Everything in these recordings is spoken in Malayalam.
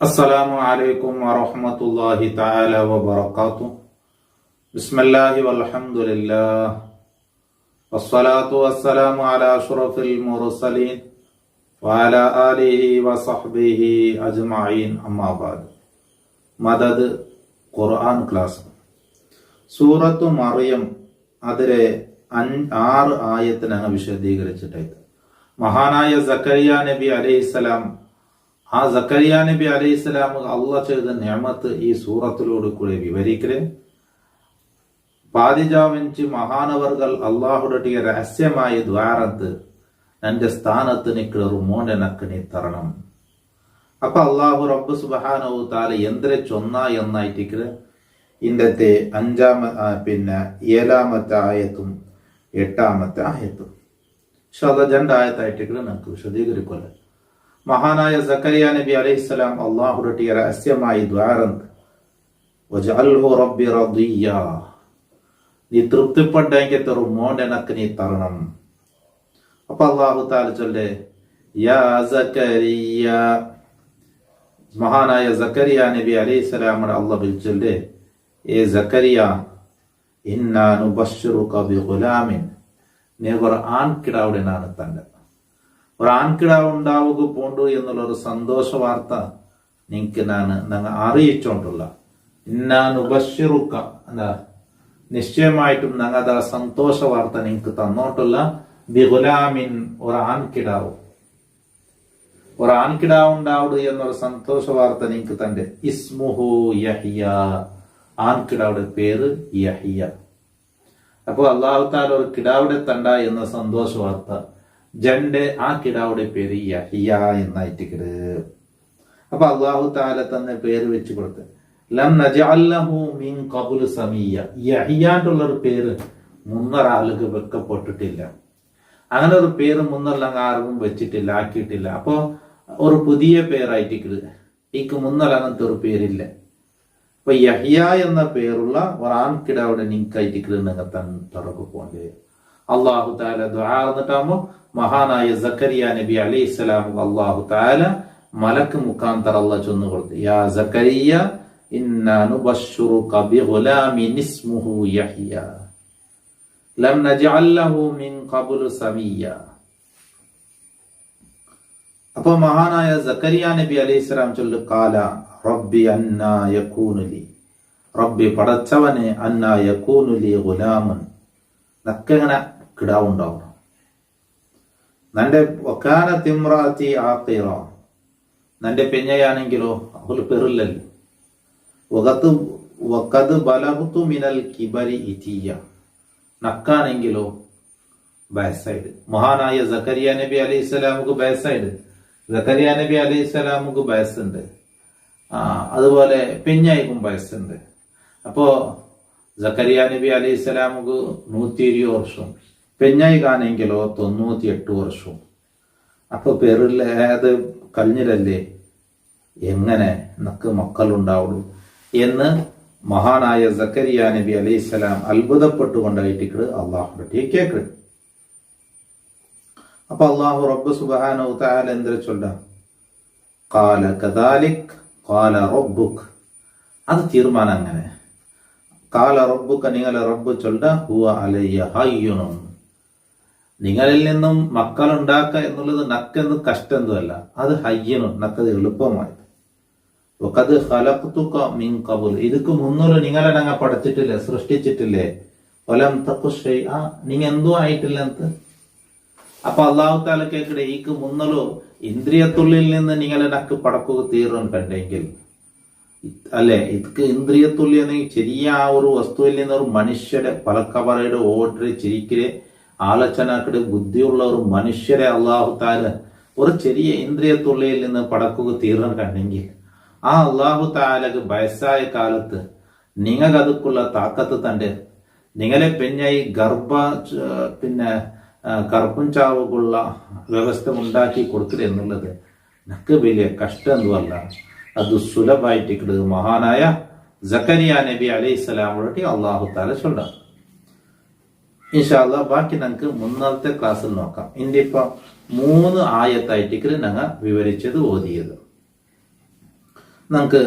അസ്സലാമു അലൈക്കും വറഹ്മത്തുള്ളാഹി തആല വബറകാതുഹു. ബിസ്മില്ലാഹി വൽഹംദുലില്ലാഹ് വസ്സലാത്തു വസ്സലാമു അലാ അഷ്റഫിൽ മുർസലീൻ വഅലാ ആലിഹി വസഹ്ബിഹി അജ്മഈൻ. അമ്മാ ബഅദ്. മദദ് ഖുർആൻ ക്ലാസ് സൂറത്തു മറിയം അതിലെ 6 ആയത്തിനാണ് വിശദീകരിച്ചിട്ടായത്. മഹാനായ സക്കരിയ നബി അലൈഹിസ്സലാം, ആ സക്കരിയ നബി അലൈഹിസ്സലാം അള്ളാഹ് ചെയ്ത നിഅമത്ത് ഈ സൂറത്തിലൂടെ കൂടെ വിവരിക്കല്. പാതിജാവിഞ്ച് മഹാനവർകൾ അള്ളാഹുടെ രഹസ്യമായ ദ്വാരത്ത് എന്റെ സ്ഥാനത്ത് നിൽക്കൊരു മോനെ നക്ക് നീ തരണം. അപ്പൊ അള്ളാഹു റബ്ബ് സുബ്ഹാനഹു തആല എന്തിനെ ചൊന്ന എന്നായിട്ടിക്കല് ഇന്നത്തെ 7-ാമത്തെ ആയത്തും 8-ാമത്തെ ആയത്തും രണ്ടായത്തായിട്ടിക്കല് നമുക്ക് വിശദീകരിക്കൊല്ല. മഹാനായ സക്കരിയ നബി അലൈഹിസ്സലാം അള്ളാഹുടെ രഹസ്യമായി ദ്വാരന്ത് വജഅൽഹു റബ്ബി റദിയ, നീ തൃപ്തിപ്പെട്ടെങ്കിൽ തരും മോനെ നക്ക് നീ തരണം. അപ്പൊ അള്ളാഹു തആല ചൊല്ലേ, യാ സക്കരിയ, മഹാനായ സക്കരിയ നബി അലൈഹിസ്സലാമിനെ അള്ളാഹ് വിളിച്ചല്ലേ, ഏ സക്കരിയ, ഇന്നാ നുബശ്ശിറുക ബിഗുലാമിൻ, നീ ഒരു ആൺകിടാവിടെ നാണ് തന്റെ ഒരു ആൺകിടാവ് ഉണ്ടാവുക പോണ്ടു എന്നുള്ളൊരു സന്തോഷ വാർത്ത നിങ്ങക്ക് ഞങ്ങൾ അറിയിച്ചോണ്ടുള്ള. ഇന്നാനുബശ്ശിറുക എന്താ, നിശ്ചയമായിട്ടും ഞങ്ങളുടെ സന്തോഷ വാർത്ത നിങ്ങക്ക് തന്നോട്ടുള്ള. ബിഗുലാമിൻ, ഒരു ആൺകിടാവ് ഉണ്ടാവുക എന്നൊരു സന്തോഷ വാർത്ത നിങ്ങക്ക് തന്റെ. ഇസ്മുഹു യഹ്യ, ആൺകിടാവുടെ പേര് യഹ്യ. അപ്പൊ അല്ലാഹു തആല ഒരു കിടാവിടെ തണ്ട എന്ന സന്തോഷ വാർത്ത ജന്റെ ആ കിടാവുടെ പേര് യഹ്യ എന്നായിട്ടിക്കട്. അപ്പൊ അല്ലാഹു തആല തന്നെ പേര് വെച്ച് കൊടുത്ത് ലം നജഅൽ ലഹു മിൻ ഖബ്ലു സമീയ, യഹ്യാണ്ടുള്ളൊരു പേര് മുന്നൊരാൾക്ക് വെക്കപ്പെട്ടിട്ടില്ല. അങ്ങനെ ഒരു പേര് മുന്നല്ല ആർക്കും വെച്ചിട്ടില്ല, ആക്കിയിട്ടില്ല. അപ്പൊ ഒരു പുതിയ പേരായിട്ടിക്കട്, ഈക്ക് മുന്നല്ല അങ്ങനത്തെ ഒരു പേരില്ല. അപ്പൊ യഹ്യ എന്ന പേരുള്ള ഒരു ആൺകിടാവിടെ നിങ്ങായിട്ടിക്കട് നിങ്ങൾ തുറക്കു പോണ്ടേ. അള്ളാഹു തആല ദുആ എന്നിട്ടാകുമ്പോ മഹാനായ സക്കരിയ നബി അലൈഹിസ്സലാം അള്ളാഹു തആല മലക്ക് മുഖാന്തരം അല്ലാഹ് ചൊന്നു കൊടുത്തു, യാ സക്കരിയ ഇന്നാ നുബശ്ശിറുക ബിഗുലാമിൻ ഇസ്മുഹു യഹ്യ ലം നജഅൽ ലഹു മിൻ ഖബ്ലു സമീയ. അപ്പൊ മഹാനായ സക്കരിയ നബി അലൈഹിസ്സലാം ചൊല്ലു, ഖാല റബ്ബി അന്നാ യകൂനു ലി, റബ്ബി പടച്ചവനെ, അന്നാ യകൂനു ലി ഗുലാമുൻ, നക്കെങ്ങനെ കിടാവുണ്ടാവണം. നന്റെ വകാന തിമ്രാതി ആഖിറ, നന്റെ പെഞ്ഞയാണെങ്കിലോ അവള് പെറില്ലല്ലോ. വഖദ് ബലഗ്തു മിനൽ കിബരി ഇതിയ, നക്കാണെങ്കിലോ ബയസൈഡ്. മഹാനായ സക്കരിയ നബി അലൈഹിസ്സലാമുക്ക് ബയസൈഡ്, സക്കരിയ നബി അലൈഹിസ്സലാമുക്ക് ബയസുണ്ട്, അതുപോലെ പെഞ്ഞായിക്കും ബയസുണ്ട്. അപ്പോ സക്കരിയ നബി അലൈഹിസ്സലാമുക്ക് 120 വർഷം, പെഞ്ഞായിക്കാണെങ്കിലോ 98 വർഷവും. അപ്പൊ പെറില്ലാത് കഴിഞ്ഞില്ലല്ലേ, എങ്ങനെ നക്ക് മക്കളുണ്ടാവുള്ളൂ എന്ന് മഹാനായ സക്കരിയ നബി അലൈഹിസ്സലാം അത്ഭുതപ്പെട്ടുകൊണ്ടായിട്ട് അള്ളാഹുടെ കേക്ക്. അപ്പൊ അള്ളാഹു റബ്ബ് സുബ്ഹാനഹു തആല എന്തിനെ ചൊല്ല, ഖാല കദാലിക് ഖാല റബ്ബുക്, അത് തീരുമാനം അങ്ങനെ. ഖാല റബ്ബുക, നിങ്ങളെ റബ്ബ് ചൊല്ല, ഹുവ അലയ്യ ഹയ്യുൻ, നിങ്ങളിൽ നിന്നും മക്കളുണ്ടാക്കുക എന്നുള്ളത് നക്കെന്ന് കഷ്ടെന്തല്ല, അത് ഹയ്യനും, നക്കത് എളുപ്പമായി. വഖദ് ഖലഖ്തുക മിൻ ഖബ്ൽ, ഇതുക്ക് മുന്നോട്ട് നിങ്ങളെ ഞങ്ങൾ പഠിച്ചിട്ടില്ലേ, സൃഷ്ടിച്ചിട്ടില്ലേ. വലം തഖു ശൈഅ, നിങ്ങൾ എന്തോ ആയിട്ടില്ല എന്ന്. അപ്പൊ അല്ലാഹു തആല കേക്കടെ, ഈക്ക് മുന്നലോ ഇന്ദ്രിയത്തുള്ളിൽ നിന്ന് നിങ്ങളെ നക്ക് പടക്കുക തീർന്നു കണ്ടെങ്കിൽ അല്ലെ, ഇതൊക്കെ ഇന്ദ്രിയത്തുള്ളി എന്നെങ്കിൽ ചെറിയ ആ ഒരു വസ്തുവിൽ നിന്ന് ഒരു മനുഷ്യരെ പലക്കവറയുടെ ഓർഡർ ചിരിക്കല് ആലോചനക്കടെ ബുദ്ധിയുള്ള ഒരു മനുഷ്യരെ അള്ളാഹു തആല ഒരു ചെറിയ ഇന്ദ്രിയത്തുള്ളിയിൽ നിന്ന് പടക്കുക തീർന്നു കണ്ടെങ്കിൽ ആ അള്ളാഹു തആലക്ക് വയസ്സായ കാലത്ത് നിങ്ങൾക്ക് അതുക്കുള്ള താക്കത്ത് തന്റെ നിങ്ങളെ പെഞ്ഞായി കറുപ്പും ചാവുകുള്ള വ്യവസ്ഥ ഉണ്ടാക്കി കൊടുക്കുക എന്നുള്ളത് നക്ക് വലിയ കഷ്ടം എന്തുമല്ല, അത് സുലഭായിട്ട് മഹാനായ സക്കരിയ നബി അലൈഹിസ്സലാമോട് അള്ളാഹു തആല ചൊല്ലാം. ഇൻഷാ അല്ലാഹ് ബാക്കി നമുക്ക് മുന്നത്തെ ക്ലാസ്സിൽ നോക്കാം. ഇന്നിപ്പം 3 ആയത്തായിട്ട് ഞങ്ങൾ വിവരിച്ചത് ഓതിയത്. നമുക്ക്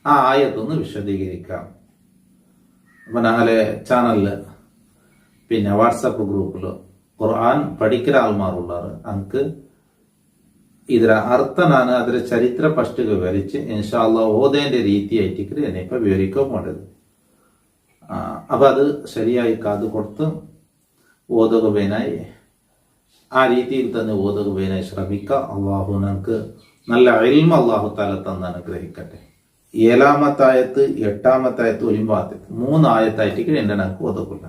ആ ആയത്തൊന്ന് വിശദീകരിക്കാം. അപ്പം ഞങ്ങളെ ചാനലിൽ പിന്നെ വാട്സപ്പ് ഗ്രൂപ്പിൽ ഖുർആൻ പഠിക്കുന്ന ആൾമാരുള്ളവർ നമുക്ക് ಇದರ ಅರ್ಥ ನಾನು ಅದರ ಚರಿತ್ರ ಫಸ್ಟ್ ವಿವರಿಸಿ ಇನ್ಶಾ ಅಲ್ಲಾ ಓದೇಂದ್ರ ರೀತಿಯಾയിട്ട് എന്നെ വിവരിക്കുക പോണ്ടത്. അപ്പൊ അത് ശരിയായി കാത് കൊടുത്ത് ഓതുകയായി ആ രീതിയിൽ തന്നെ ഓതുകയായി ശ്രമിക്കുക. അള്ളാഹു നമുക്ക് നല്ല ഇൽമ അള്ളാഹു താല തന്ന് അനുഗ്രഹിക്കട്ടെ. 7-ാമത്തെ ആയത്ത് 8-ാമത്തെ ആയത്ത് 9-ാമത്തെ 3 ആയത്തായിട്ട് എന്നെ നമുക്ക് ഓതുകൊള്ള.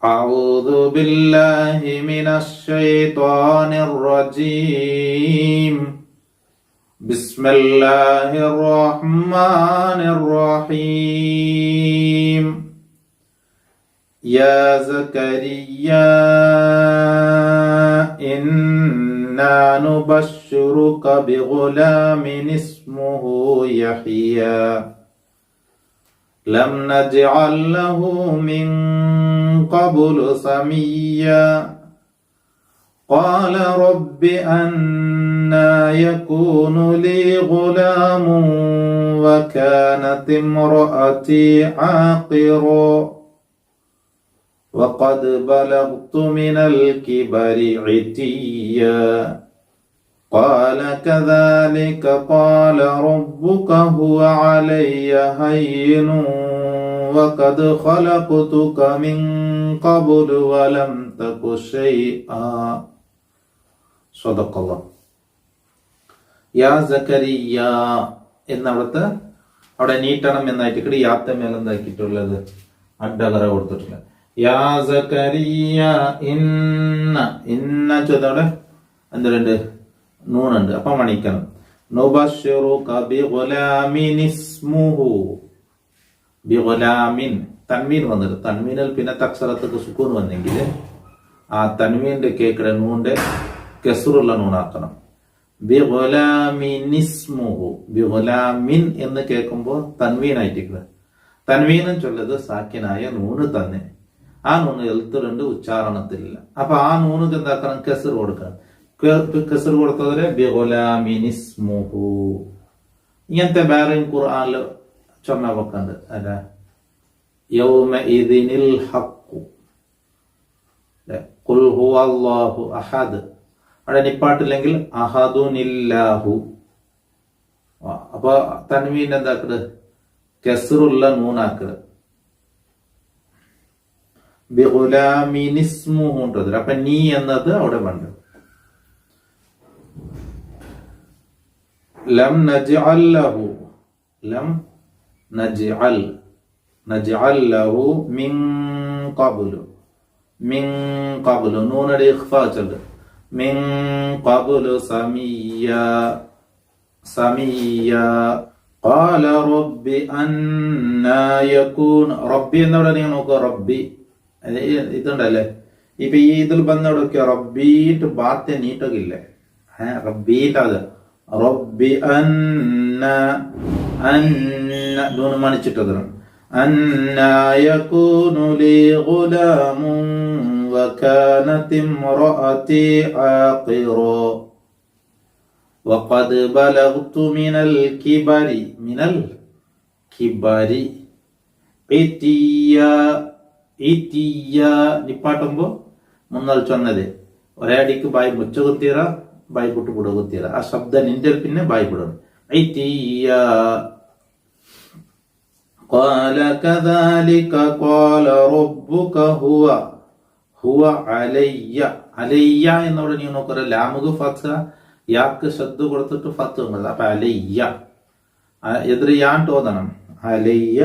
أعوذ بالله من الشيطان الرجيم. بسم الله الرحمن الرحيم. يا زكريا إنا نبشرك بغلام اسمه يحيى لم نجعل له من قبل سميا قال رب أنى يكون لي غلام وكانت امرأتي عاقرا وقد بلغت من الكبر عتيا قال كذلك قال ربك هو علي هين وقد خلقتك من قبل ولم تك شيئا صدق الله. യാ സക്കരിയ എന്നവിടുത്തെ അവിടെ നീട്ടണം എന്നായിട്ട് യാത്ത മേലെന്താക്കിയിട്ടുള്ളത് അഡ്ഡകറ കൊടുത്തിട്ടില്ല. യാ സക്കരിയ ഇന്ന ചോദ്യം എന്തുണ്ട് നൂനുണ്ട്, അപ്പൊ മണിക്കണം. നുബശ്ശിറുക ബിഗുലാമിൻ ഇസ്മുഹു. ബിഗുലാമിൻ തൻവീൻ വന്നിട്ട് തൻവീനിൽ പിന്നെ തക്സറത്തേക്ക് സുക്കൂൻ വന്നെങ്കിൽ ആ തൻവീന്റെ കേക്കിടെ നൂന്റെ കെസ്റുള്ള നൂനാക്കണം. ബിഗുലാമിൻ ഇസ്മുഹു. ബിഗുലാമിൻ എന്ന് കേൾക്കുമ്പോൾ തൻവീനായിട്ട് തൻവീനും ചൊല്ലത് സാക്കിനായ നൂന് തന്നെ. ആ നൂന് എഴുത്തുണ്ട്, ഉച്ചാരണത്തിലില്ല. അപ്പൊ ആ നൂന് എന്താക്കണം, കെസർ കൊടുക്കണം. കെസർ കൊടുത്തതിന് ബിഗുലാമിൻ ഇസ്മുഹു. ഇങ്ങനത്തെ വേറെയും ഖുർആനില് ചൊന്ന വെക്കുന്നുണ്ട്. അല്ല യൗമഇദിനിൽ ഹഖ് ഖുൽ ഹുവല്ലാഹു അഹദ്. അവിടെ നിപ്പാട്ടില്ലെങ്കിൽ അഹദുനില്ലാഹു. അപ്പൊ തൻവീൻ എന്താക്കട് കെസറുള്ള നൂനാക്കട്. ബിഗുലാമിൻ ഇസ്മുഹു ഉണ്ടത്. അപ്പൊ നീ എന്നത് അവിടെ വേണ്ട. ലം നജ്അൽ ലഹു. ലം നജ്അൽ ലഹു മിൻ ഖബ്ലു. മിൻ ഖബ്ലു നൂനടെ ഇഖ്ഫാ ചൊല്ല്. മിൻ ഖബ്ലു സമീയ ഖാല റബ്ബി അന്നാ യകൂൻ. റബ്ബി എന്നവിടെ നിങ്ങൾ നോക്കുക. റബ്ബി ഇതുണ്ടല്ലേ, ഇപ്പൊ ഈ ഇതിൽ വന്നവിടെയൊക്കെ റബ്ബീട്ട് ബാത്തെ നീട്ടൊക്കെ ഇല്ലേ, റബ്ബീട്ട് അത് റബ്ബി അന്ന മണിച്ചിട്ടത്. അന്നാ യകൂനു ലീ ഗുലാമുൻ വകാനത് ഇംറഅതി ആഖിറാ വഖദ് ബലഗ്തു മിനൽ കിബരി. മിനൽ കിബരി ഇത്തിയ നിപ്പാട്ടുമ്പോ മുന്നൽ ചൊന്നത് ഒരേ അടിക്ക് ബായ് മുച്ച കുത്തിയറ ബായ് പുട്ട് പുട കുത്തിയറ. ആ ശബ്ദ നിന്റെ പിന്നെ ബായ് പുടണം. ഇത്തിയ قال كذلك قال ربك هو علي. അലയ്യ എന്നവിടെ നീ നോക്കറ ലാമുക്ക് ഫത്ത് യാക്ക് ശബ്ദ കൊടുത്തിട്ട് ഫത്ത് വന്നത്. അപ്പൊ അലയ്യ എതിർ യാൻ തോന്നണം. അലയ്യ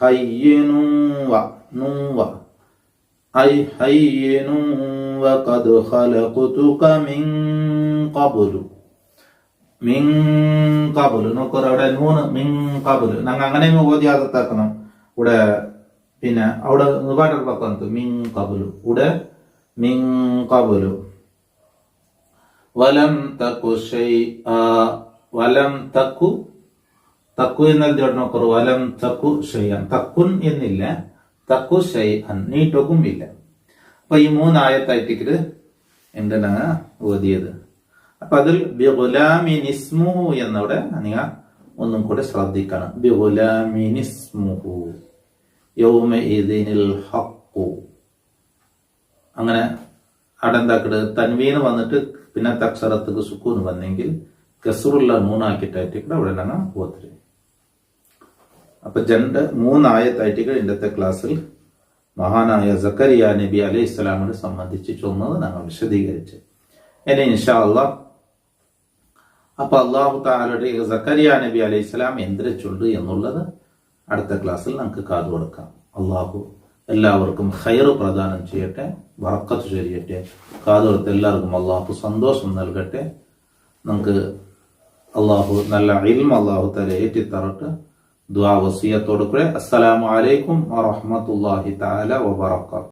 ഹയ്യനൂവ നൂവ ഐ ഹയ്യനൂ വഖദ് ഖലഖതുക മിൻ ഖബ്ലു. മിൻ ഖബ്ലു നോക്കറ അവിടെ നൂന് മിൻ ഖബ്ലു. ഞങ്ങൾ അങ്ങനെ ഓതിയാകത്താക്കണം. ഇവിടെ പിന്നെ അവിടെ പാട്ടൊക്കെ പക്കം മിൻ ഖബ്ലു. ഇവിടെ മിൻ ഖബ്ലു വലം തകു ഷൈഅ. വലം തകു തക്കു എന്നത് നോക്കറു. വലം തക്കു ഷൈഅൻ. തക്കുൻ എന്നില്ല, തക്കു ഷൈഅൻ നീട്ടൊക്കും ഇല്ല. അപ്പൊ ഈ 3 ആയത്തായിട്ട് എന്താണ് ഓതിയത്. അപ്പൊ അതിൽ ബിഗുലാമിനിസ്മുഹു എന്നവിടെ നിങ്ങൾ ഒന്നും കൂടെ ശ്രദ്ധിക്കണം. ബിഗുലാമിനിസ്മുഹു യൗമഇദിനിൽ ഹഖ്. അങ്ങനെ അവിടെ എന്താക്കട് തൻവീന് വന്നിട്ട് പിന്നത്തെ അക്ഷരത്തുക്ക് സുക്കൂന് വന്നെങ്കിൽ കസറുള്ള നൂനാക്കിട്ടായിട്ട് അവിടെ ഞങ്ങൾ ഓത്തിരി. അപ്പൊ 3 ആയത്തായിട്ട് ഇന്നത്തെ ക്ലാസ്സിൽ മഹാനായ സക്കരിയ നബി അലൈഹി ഇസ്ലാമിനെ സംബന്ധിച്ച് ചൊന്നത് ഞങ്ങൾ വിശദീകരിച്ചു. ഇനി ഇൻഷാ അല്ലാഹ് അപ്പൊ അള്ളാഹു തആലയുടെ സക്കരിയ നബി അലൈഹി ഇസ്ലാം എന്തിനെ ചൊല്ലു എന്നുള്ളത് അടുത്ത ക്ലാസ്സിൽ നമുക്ക് കാതു കൊടുക്കാം. അള്ളാഹു എല്ലാവർക്കും ഖൈർ പ്രദാനം ചെയ്യട്ടെ, ബറക്കത്ത് ചൊരിയട്ടെ. കാതു കൊടുത്ത് എല്ലാവർക്കും അള്ളാഹു സന്തോഷം നൽകട്ടെ. നമുക്ക് അള്ളാഹു നല്ല ഇൽമ അള്ളാഹു തആല ഏറ്റിത്തരട്ടെ. ദുആ വസിയത്തോടു കൂടെ അസ്സലാമു അലൈക്കും വറഹ്മത്തുള്ളാഹി തആല വബറകാതുഹു.